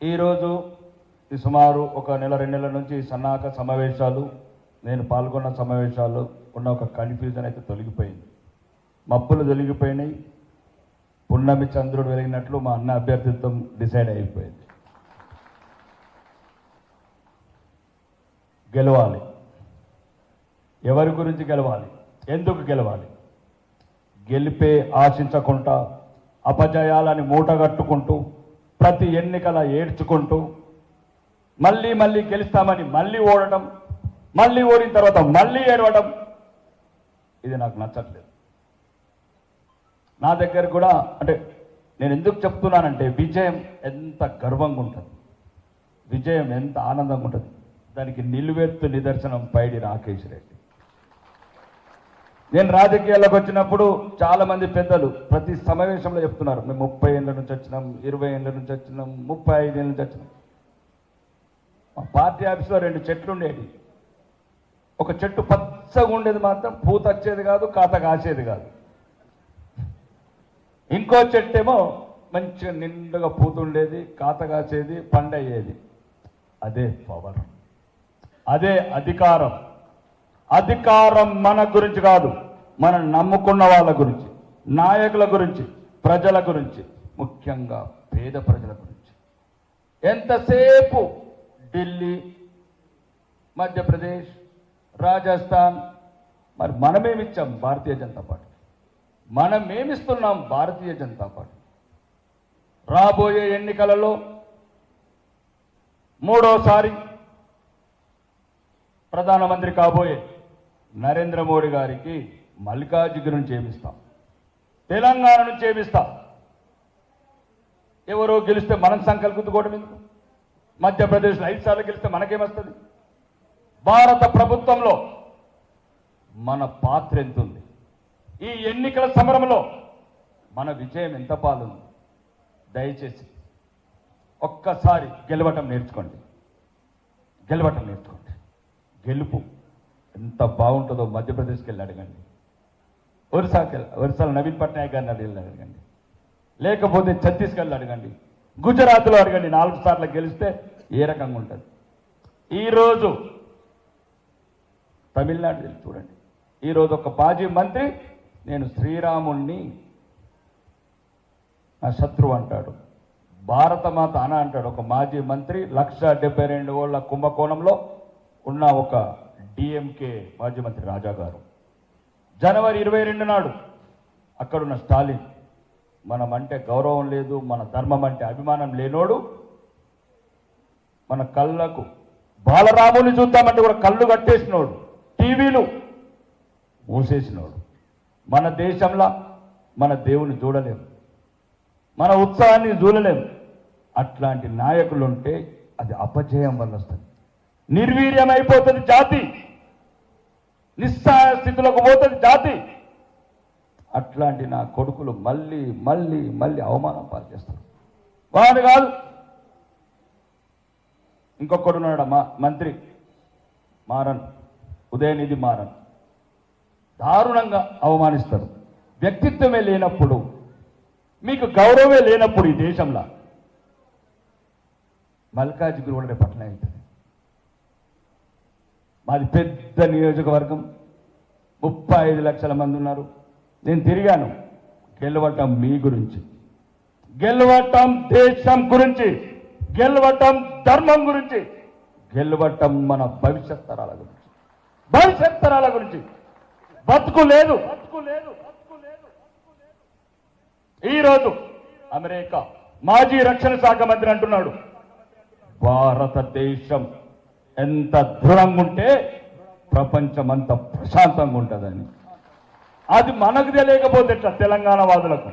ఈరోజు ఈ సుమారు ఒక నెల 2 నెలల నుంచి సన్నాహక సమావేశాలు నేను పాల్గొన్న సమావేశాల్లో ఉన్న ఒక కన్ఫ్యూజన్ అయితే తొలగిపోయింది. మబ్బులు తొలగిపోయినాయి. పున్నమి చంద్రుడు వెలిగినట్లు మా అన్న అభ్యర్థిత్వం డిసైడ్ అయిపోయింది. గెలవాలి. ఎవరి గురించి గెలవాలి, ఎందుకు గెలవాలి? గెలిపే ఆశించకుండా అపజయాలని మూటగట్టుకుంటూ ప్రతి ఎన్నికల ఏడ్చుకుంటూ మళ్ళీ మళ్ళీ గెలుస్తామని మళ్ళీ ఓడటం, మళ్ళీ ఓడిన తర్వాత మళ్ళీ ఏడవడం, ఇది నాకు నచ్చట్లేదు. నా దగ్గర కూడా అంటే నేను ఎందుకు చెప్తున్నానంటే విజయం ఎంత గర్వంగా ఉంటుంది, విజయం ఎంత ఆనందంగా ఉంటుంది, దానికి నిలువెత్తు నిదర్శనం పైడి రాకేష్ రెడ్డి. నేను రాజకీయాల్లోకి వచ్చినప్పుడు చాలామంది పెద్దలు ప్రతి సమావేశంలో చెప్తున్నారు, మేము 30 ఏళ్ళ నుంచి వచ్చినాం, 20 ఏళ్ళ నుంచి వచ్చినాం, 35 ఏళ్ళ నుంచి వచ్చినాం. మా పార్టీ ఆఫీస్లో 2 చెట్లు ఉండేవి. ఒక చెట్టు పచ్చగా ఉండేది, మాత్రం పూత వచ్చేది కాదు, కాత కాసేది కాదు. ఇంకో చెట్టు ఏమో మంచిగా నిండుగా పూత ఉండేది, కాత కాసేది, పండయ్యేది. అదే పవర్, అదే అధికారం. అధికారం మన గురించి కాదు, మనం నమ్ముకున్న వాళ్ళ గురించి, నాయకుల గురించి, ప్రజల గురించి, ముఖ్యంగా పేద ప్రజల గురించి. ఎంతసేపు ఢిల్లీ, మధ్యప్రదేశ్, రాజస్థాన్, మరి మనమేమిచ్చాం భారతీయ జనతా పార్టీ? మనమేమిస్తున్నాం భారతీయ జనతా పార్టీ? రాబోయే ఎన్నికలలో 3వసారి ప్రధానమంత్రి కాబోయే నరేంద్ర మోడీ గారికి మల్లికార్జున నుంచి ఏమిస్తాం, తెలంగాణ నుంచి ఏమిస్తాం. ఎవరో గెలిస్తే మనం సంకల్పించుకోవడం ఎందుకు? మధ్యప్రదేశ్లో 5 సార్లు గెలిస్తే మనకేమొస్తుంది? భారత ప్రభుత్వంలో మన పాత్ర ఎంత ఉంది? ఈ ఎన్నికల సమరంలో మన విజయం ఎంత పాలుంది? దయచేసి ఒక్కసారి గెలవటం నేర్చుకోండి, గెలవటం నేర్చుకోండి. గెలుపు ఎంత బాగుంటుందో మధ్యప్రదేశ్కి వెళ్ళి అడగండి, ఒరిస్సాలో నవీన్ పట్నాయక్ గారిని వెళ్ళి అడగండి, లేకపోతే ఛత్తీస్గఢ్లో అడగండి, గుజరాత్లో అడగండి. 4 సార్లు గెలిస్తే ఏ రకంగా ఉంటుంది. ఈరోజు తమిళనాడు వెళ్ళి చూడండి. ఈరోజు ఒక మాజీ మంత్రి నేను శ్రీరాముణ్ణి నా శత్రువు అంటాడు, భారతమాత అన అంటాడు. ఒక మాజీ మంత్రి 1,72 ఓళ్ళ కుంభకోణంలో ఉన్న ఒక డిఎంకే మాజీ మంత్రి రాజా గారు జనవరి 22 నాడు అక్కడున్న స్టాలిన్, మనం అంటే గౌరవం లేదు, మన ధర్మం అంటే అభిమానం లేనోడు, మన కళ్ళకు బాలరాముని చూద్దామంటే కూడా కళ్ళు కట్టేసినోడు, టీవీలు మూసేసినోడు. మన దేశంలో మన దేవుని చూడలేము, మన ఉత్సాహాన్ని చూడలేము. అట్లాంటి నాయకులు ఉంటే అది అపజయం వల్ల వస్తుంది, నిర్వీర్యం అయిపోతుంది జాతి, నిస్సహాయ స్థితిలోకి పోతుంది జాతి. అట్లాంటి నా కొడుకులు మళ్ళీ మళ్ళీ మళ్ళీ అవమానం పాలు చేస్తారు. వాడు కాదు, ఇంకొకడున్నాడు మంత్రి మారన్, ఉదయనిధి మారన్, దారుణంగా అవమానిస్తారు. వ్యక్తిత్వమే లేనప్పుడు, మీకు గౌరవమే లేనప్పుడు ఈ దేశంలో మల్కాజ్గిరి కూడా పట్ల అవుతుంది. మాది పెద్ద నియోజకవర్గం, 35 లక్షల మంది ఉన్నారు. నేను తిరిగాను. గెలవటం మీ గురించి, గెలవటం దేశం గురించి, గెలవటం ధర్మం గురించి, గెలవటం మన భవిష్యత్ తరాల గురించి, భవిష్యత్ తరాల గురించి. బతుకు లేదు. ఈరోజు అమెరికా మాజీ రక్షణ శాఖ మంత్రి అంటున్నాడు, భారతదేశం ఎంత దృఢంగా ఉంటే ప్రపంచం అంత ప్రశాంతంగా ఉంటుందని. అది మనకు తెలియకపోతే ఎట్లా తెలంగాణ వాదులకు?